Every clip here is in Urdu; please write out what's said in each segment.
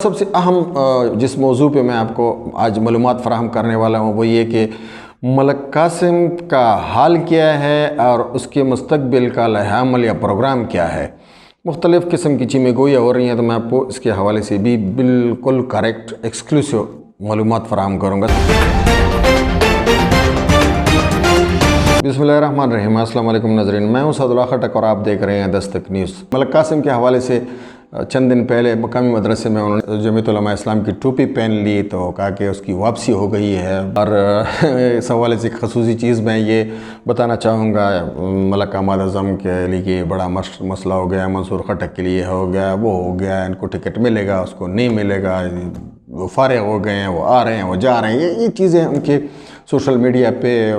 سب سے اہم جس موضوع پہ میں آپ کو آج معلومات فراہم کرنے والا ہوں وہ یہ کہ ملک قاسم کا حال کیا ہے اور اس کے مستقبل کا لائحہ عمل یا پروگرام کیا ہے۔ مختلف قسم کی چیزیں گوئیاں ہو رہی ہیں تو میں آپ کو اس کے حوالے سے بھی بالکل کریکٹ ایکسکلوسیو معلومات فراہم کروں گا۔ بسم اللہ الرحمن الرحیم۔ السلام علیکم ناظرین، میں ہوں سعد اللہ خٹک اور آپ دیکھ رہے ہیں دستک نیوز۔ ملک قاسم کے حوالے سے چند دن پہلے مقامی مدرسے میں انہوں نے جمعیت علماء اسلام کی ٹوپی پہن لی تو کہا کہ اس کی واپسی ہو گئی ہے، اور اس حوالے سے ایک خصوصی چیز میں یہ بتانا چاہوں گا، ملک احمد اعظم کے لیے بڑا مسئلہ ہو گیا، منصور خٹک کے لیے ہو گیا، وہ ہو گیا، ان کو ٹکٹ ملے گا، اس کو نہیں ملے گا، وہ فارغ ہو گئے ہیں، وہ آ رہے ہیں، وہ جا رہے ہیں، یہ چیزیں ان کے سوشل میڈیا پہ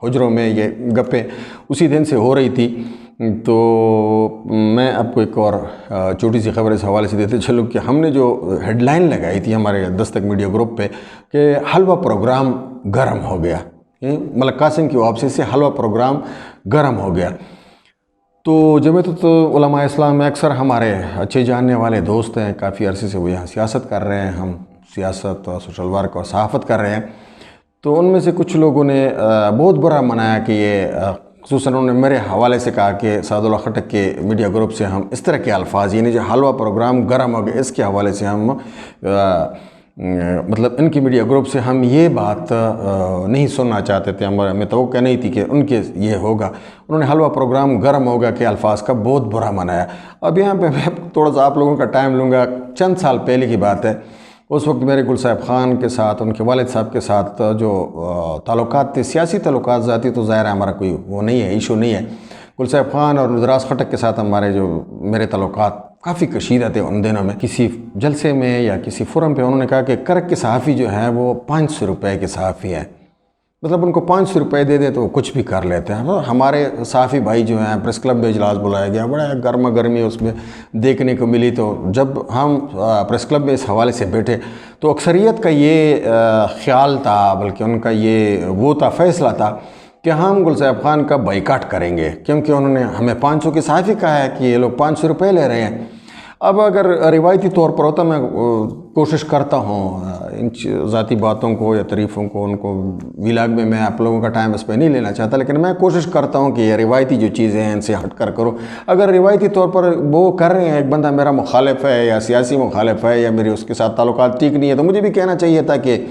حجروں میں یہ گپیں اسی دن سے ہو رہی تھی۔ تو میں آپ کو ایک اور چھوٹی سی خبر اس حوالے سے دیتے چلوں کہ ہم نے جو ہیڈ لائن لگائی تھی ہمارے دستک میڈیا گروپ پہ کہ حلوہ پروگرام گرم ہو گیا، ملک قاسم کی واپسی سے حلوہ پروگرام گرم ہو گیا، تو جمعیت علماء اسلام میں اکثر ہمارے اچھے جاننے والے دوست ہیں، کافی عرصے سے وہ یہاں سیاست کر رہے ہیں، ہم سیاست اور سوشل ورک اور صحافت کر رہے ہیں، تو ان میں سے کچھ لوگوں نے بہت برا منایا کہ یہ خصوصاً انہوں نے میرے حوالے سے کہا کہ سعد اللہ خٹک کے میڈیا گروپ سے ہم اس طرح کے الفاظ، یعنی جو حلوہ پروگرام گرم ہو گیا، اس کے حوالے سے ہم مطلب ان کی میڈیا گروپ سے ہم یہ بات نہیں سننا چاہتے تھے، ہمیں توقع نہیں تھی کہ ان کے یہ ہوگا۔ انہوں نے حلوہ پروگرام گرم ہوگا کہ الفاظ کا بہت برا منایا۔ اب یہاں پہ میں تھوڑا سا آپ لوگوں کا ٹائم لوں گا، چند سال پہلے کی بات ہے، اس وقت میرے گل صاحب خان کے ساتھ، ان کے والد صاحب کے ساتھ جو تعلقات تھے، سیاسی تعلقات، ذاتی تو ظاہر ہے ہمارا کوئی وہ نہیں ہے، ایشو نہیں ہے، گل صاحب خان اور نوردراز خٹک کے ساتھ میرے تعلقات کافی کشیدہ تھے ان دنوں میں۔ کسی جلسے میں یا کسی فورم پہ انہوں نے کہا کہ کرک کے صحافی جو ہیں وہ 500 روپے کے صحافی ہیں، مطلب ان کو 500 روپے دے دیں تو وہ کچھ بھی کر لیتے ہیں۔ ہمارے صحافی بھائی جو ہیں، پریس کلب میں اجلاس بلایا گیا، بڑا گرما گرمی اس میں دیکھنے کو ملی، تو جب ہم پریس کلب میں اس حوالے سے بیٹھے تو اکثریت کا یہ خیال تھا، بلکہ ان کا یہ وہ تھا، فیصلہ تھا کہ ہم گل صاحب خان کا بائیکاٹ کریں گے، کیونکہ انہوں نے ہمیں 500 کے صحافی کہا ہے کہ یہ لوگ 500 روپے لے رہے ہیں۔ اب اگر روایتی طور پر ہوتا، میں کوشش کرتا ہوں ان ذاتی باتوں کو یا تعریفوں کو، ان کو ویلاگ میں آپ لوگوں کا ٹائم اس پہ نہیں لینا چاہتا، لیکن میں کوشش کرتا ہوں کہ یہ روایتی جو چیزیں ہیں ان سے ہٹ کر کرو۔ اگر روایتی طور پر وہ کر رہے ہیں، ایک بندہ میرا مخالف ہے یا سیاسی مخالف ہے یا میری اس کے ساتھ تعلقات ٹھیک نہیں ہے، تو مجھے بھی کہنا چاہیے تھا کہ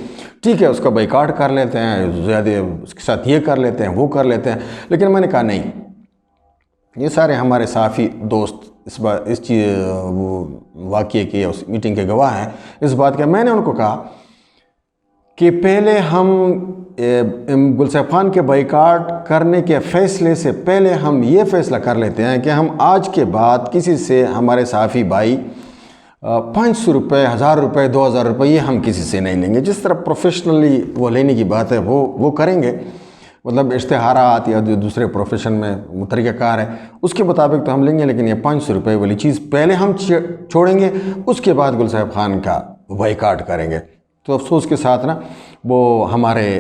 ٹھیک ہے، اس کا بائیکاٹ کر لیتے ہیں، زیادہ اس کے ساتھ یہ کر لیتے ہیں، وہ کر لیتے ہیں، لیکن میں نے کہا نہیں، یہ سارے ہمارے صحافی دوست اس چیز وہ واقعے کے، اس میٹنگ کے گواہ ہیں اس بات کے۔ میں نے ان کو کہا کہ پہلے ہم گل صاحب خان کے بائیکاٹ کرنے کے فیصلے سے پہلے ہم یہ فیصلہ کر لیتے ہیں کہ ہم آج کے بعد کسی سے، ہمارے صحافی بھائی 500 روپے، 1000 روپے، 2000 روپے یہ ہم کسی سے نہیں لیں گے۔ جس طرح پروفیشنلی وہ لینے کی بات ہے وہ کریں گے، مطلب اشتہارات یا جو دوسرے پروفیشن میں طریقہ کار ہے اس کے مطابق تو ہم لیں گے، لیکن یہ 500 روپے والی چیز پہلے ہم چھوڑیں گے، اس کے بعد گل صاحب خان کا بائیکاٹ کریں گے۔ تو افسوس کے ساتھ نا، وہ ہمارے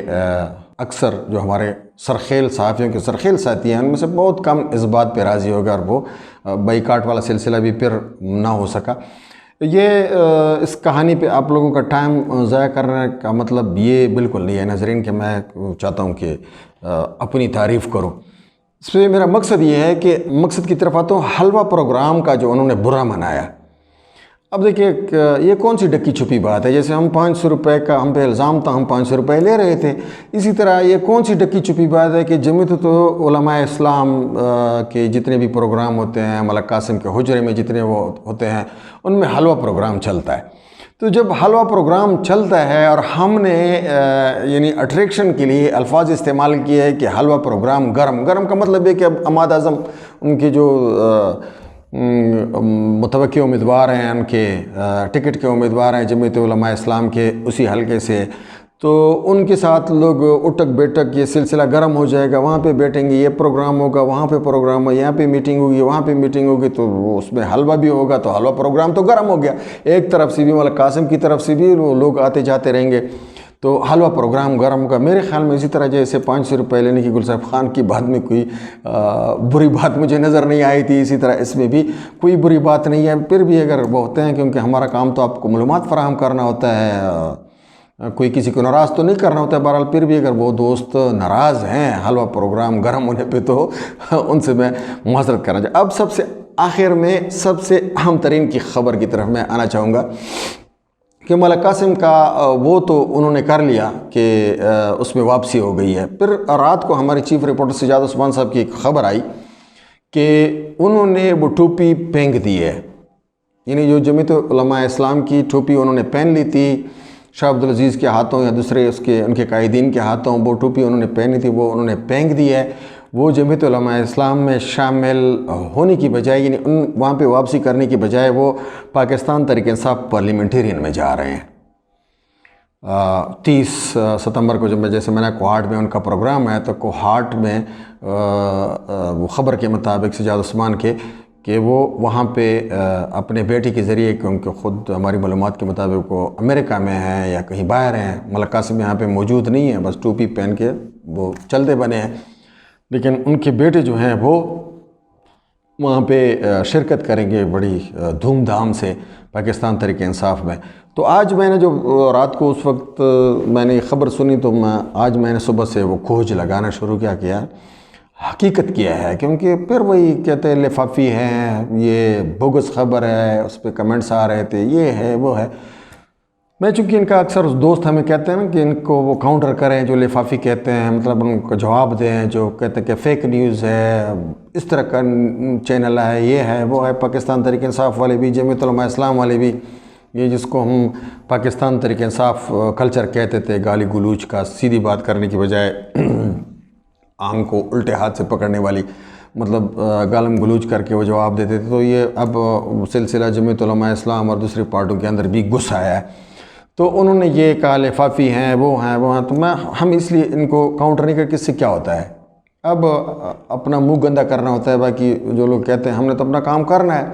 اکثر جو ہمارے سرخیل صحافیوں کے سرخیل ساتھی ہیں، ان میں سے بہت کم اس بات پہ راضی ہوگا، اور وہ بائیکاٹ والا سلسلہ بھی پھر نہ ہو سکا۔ یہ اس کہانی پہ آپ لوگوں کا ٹائم ضائع کرنے کا مطلب یہ بالکل نہیں ہے ناظرین کہ میں چاہتا ہوں کہ اپنی تعریف کروں۔ اس میں میرا مقصد یہ ہے کہ مقصد کی طرف آتا ہوں، حلوہ پروگرام کا جو انہوں نے برا منایا۔ اب دیکھیے یہ کون سی ڈکی چھپی بات ہے، جیسے ہم 500 روپے کا ہم پہ الزام تھا، ہم 500 روپے لے رہے تھے، اسی طرح یہ کون سی ڈکی چھپی بات ہے کہ جمعیت علماء اسلام کے جتنے بھی پروگرام ہوتے ہیں، ملک قاسم کے حجرے میں جتنے وہ ہوتے ہیں، ان میں حلوہ پروگرام چلتا ہے۔ تو جب حلوہ پروگرام چلتا ہے اور ہم نے یعنی اٹریکشن کے لیے الفاظ استعمال کیے ہیں کہ حلوہ پروگرام گرم کا مطلب ہے کہ اب احمد اعظم ان کے جو متوقع امیدوار ہیں، ان کے ٹکٹ کے امیدوار ہیں جمعیت علماء اسلام کے اسی حلقے سے، تو ان کے ساتھ لوگ اٹک بیٹک یہ سلسلہ گرم ہو جائے گا، وہاں پہ بیٹھیں گے، یہ پروگرام ہوگا، وہاں پہ پروگرام ہوگا، یہاں پہ میٹنگ ہوگی، وہاں پہ میٹنگ ہوگی، تو اس میں حلوہ بھی ہوگا، تو حلوہ پروگرام تو گرم ہو گیا۔ ایک طرف سے بھی ملک قاسم کی طرف سے بھی لوگ آتے جاتے رہیں گے، تو حلوہ پروگرام گرم ہوگا میرے خیال میں. اسی طرح جیسے 500 روپے لینے کی گل صاحب خان کی بات میں کوئی بری بات مجھے نظر نہیں آئی تھی، اسی طرح اس میں بھی کوئی بری بات نہیں ہے. پھر بھی اگر وہ ہوتے ہیں کیونکہ ہمارا کام تو آپ کو معلومات فراہم کرنا ہوتا ہے، کوئی کسی کو ناراض تو نہیں کرنا ہوتا ہے. بہرحال پھر بھی اگر وہ دوست ناراض ہیں حلوہ پروگرام گرم ہونے پہ تو ان سے میں معذرت کرنا چاہتا. اب سب سے آخر میں سب سے اہم ترین کی خبر کی طرف میں آنا چاہوں گا کہ ملک قاسم کا وہ تو انہوں نے کر لیا کہ اس میں واپسی ہو گئی ہے. پھر رات کو ہمارے چیف رپورٹر سجاد عثمان صاحب کی ایک خبر آئی کہ انہوں نے وہ ٹوپی پھینک دی ہے. یعنی جو جمعیت علماء اسلام کی ٹوپی انہوں نے پہن لی تھی شاہ عبدالعزیز کے ہاتھوں یا دوسرے ان کے قائدین کے ہاتھوں، وہ ٹوپی انہوں نے پہنی تھی وہ انہوں نے پھینک دی ہے. وہ جمعیت علماء اسلام میں شامل ہونے کی بجائے، یعنی وہاں پہ واپسی کرنے کی بجائے وہ پاکستان تحریک انصاف پارلیمنٹیرین میں جا رہے ہیں. 30 ستمبر کو جیسے میں نے کوہاٹ میں ان کا پروگرام ہے، تو کوہاٹ میں وہ خبر کے مطابق سجاد عثمان کے کہ وہ وہاں پہ اپنے بیٹی کے ذریعے، کیونکہ خود ہماری معلومات کے مطابق وہ امریکہ میں ہیں یا کہیں باہر ہیں، ملک قاسم یہاں پہ موجود نہیں ہیں، بس ٹوپی پہن کے وہ چلتے بنے ہیں. لیکن ان کے بیٹے جو ہیں وہ وہاں پہ شرکت کریں گے بڑی دھوم دھام سے پاکستان تحریک انصاف میں. تو آج میں نے جو رات کو اس وقت میں نے خبر سنی تو آج میں نے صبح سے وہ کھوج لگانا شروع کیا حقیقت کیا ہے. کیونکہ پھر وہی کہتے ہیں لفافی ہیں، یہ بوگس خبر ہے، اس پہ کمنٹس آ رہے تھے، یہ ہے وہ ہے. میں چونکہ ان کا اکثر دوست ہمیں کہتے ہیں نا کہ ان کو وہ کاؤنٹر کریں جو لفافی کہتے ہیں، مطلب ان کو جواب دیں جو کہتے ہیں کہ فیک نیوز ہے، اس طرح کا چینل ہے، یہ ہے وہ ہے. پاکستان تحریک انصاف والے بھی، جمعیت علماء اسلام والے بھی، یہ جس کو ہم پاکستان تحریک انصاف کلچر کہتے تھے، گالی گلوچ کا، سیدھی بات کرنے کی بجائے آنکھ کو الٹے ہاتھ سے پکڑنے والی، مطلب گالم گلوچ کر کے وہ جواب دیتے تھے. تو یہ اب سلسلہ جمعیت علماء اسلام اور دوسری پارٹیوں کے اندر بھی گھس آیا ہے. تو انہوں نے یہ کہا لفافی ہیں، وہ ہیں تو ہم اس لیے ان کو کاؤنٹر نہیں کریں. کس سے کیا ہوتا ہے؟ اب اپنا منہ گندہ کرنا ہوتا ہے. باقی جو لوگ کہتے ہیں ہم نے تو اپنا کام کرنا ہے،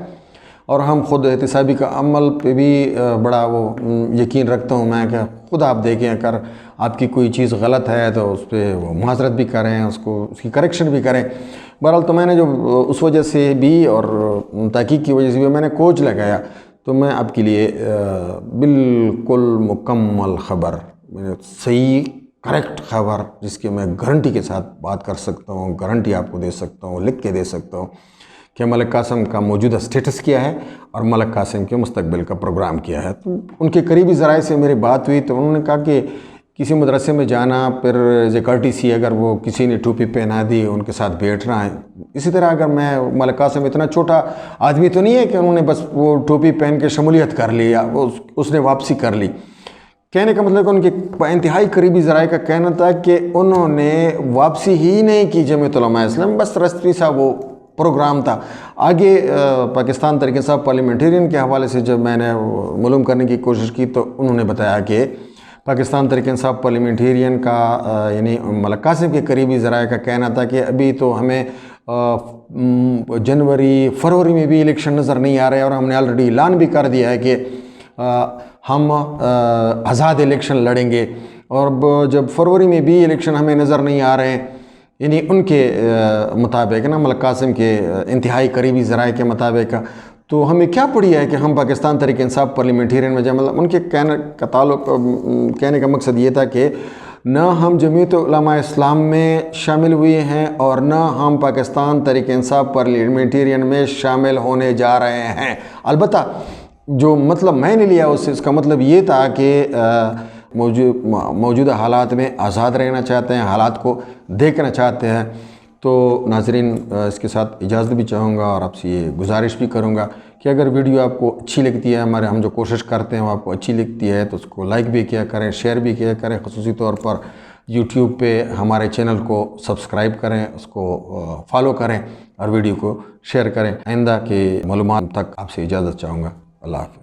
اور ہم خود احتسابی کا عمل پہ بھی بڑا وہ یقین رکھتا ہوں میں کہ خود آپ دیکھیں اگر آپ کی کوئی چیز غلط ہے تو اس پہ وہ معذرت بھی کریں، اس کی کریکشن بھی کریں. بہرحال تو میں نے جو اس وجہ سے بھی اور تحقیق کی وجہ سے بھی میں نے کوچ لگایا، تو میں آپ کے لیے بالکل مکمل خبر، صحیح کریکٹ خبر جس کی میں گارنٹی کے ساتھ بات کر سکتا ہوں، گارنٹی آپ کو دے سکتا ہوں، لکھ کے دے سکتا ہوں کہ ملک قاسم کا موجودہ سٹیٹس کیا ہے اور ملک قاسم کے مستقبل کا پروگرام کیا ہے. تو ان کے قریبی ذرائع سے میری بات ہوئی تو انہوں نے کہا کہ کسی مدرسے میں جانا، پھر کارٹیسی اگر وہ کسی نے ٹوپی پہنا دی ان کے ساتھ بیٹھنا ہے. اسی طرح اگر میں ملک قاسم اتنا چھوٹا آدمی تو نہیں ہے کہ انہوں نے بس وہ ٹوپی پہن کے شمولیت کر لی یا اس نے واپسی کر لی. کہنے کا مطلب کہ ان کے انتہائی قریبی ذرائع کا کہنا تھا کہ انہوں نے واپسی ہی نہیں کی جمعیت علماء اسلام، بس رسمی سا وہ پروگرام تھا. آگے پاکستان تحریک انصاف پارلیمنٹیرین کے حوالے سے جب میں نے معلوم کرنے کی کوشش کی تو انہوں نے بتایا کہ پاکستان تحریک انصاف پارلیمنٹیرین کا یعنی ملک قاسم کے قریبی ذرائع کا کہنا تھا کہ ابھی تو ہمیں جنوری فروری میں بھی الیکشن نظر نہیں آ رہے، اور ہم نے آلریڈی اعلان بھی کر دیا ہے کہ ہم آزاد الیکشن لڑیں گے. اور جب فروری میں بھی الیکشن ہمیں نظر نہیں آ رہے ہیں، یعنی ان کے مطابق نا، ملک قاسم کے انتہائی قریبی ذرائع کے مطابق، تو ہمیں کیا پڑی ہے کہ ہم پاکستان تحریک انصاف پارلیمنٹیرین میں جائیں. مطلب ان کے کہنے کا مقصد یہ تھا کہ نہ ہم جمعیت علماء اسلام میں شامل ہوئے ہیں اور نہ ہم پاکستان تحریک انصاف پارلیمنٹیرین میں شامل ہونے جا رہے ہیں. البتہ جو مطلب میں نے لیا اس کا مطلب یہ تھا کہ موجودہ حالات میں آزاد رہنا چاہتے ہیں، حالات کو دیکھنا چاہتے ہیں. تو ناظرین اس کے ساتھ اجازت بھی چاہوں گا اور آپ سے یہ گزارش بھی کروں گا کہ اگر ویڈیو آپ کو اچھی لگتی ہے، ہم جو کوشش کرتے ہیں وہ آپ کو اچھی لگتی ہے تو اس کو لائک بھی کیا کریں، شیئر بھی کیا کریں. خصوصی طور پر یوٹیوب پہ ہمارے چینل کو سبسکرائب کریں، اس کو فالو کریں اور ویڈیو کو شیئر کریں. آئندہ کے معلومات تک آپ سے اجازت چاہوں گا. اللہ حافظ.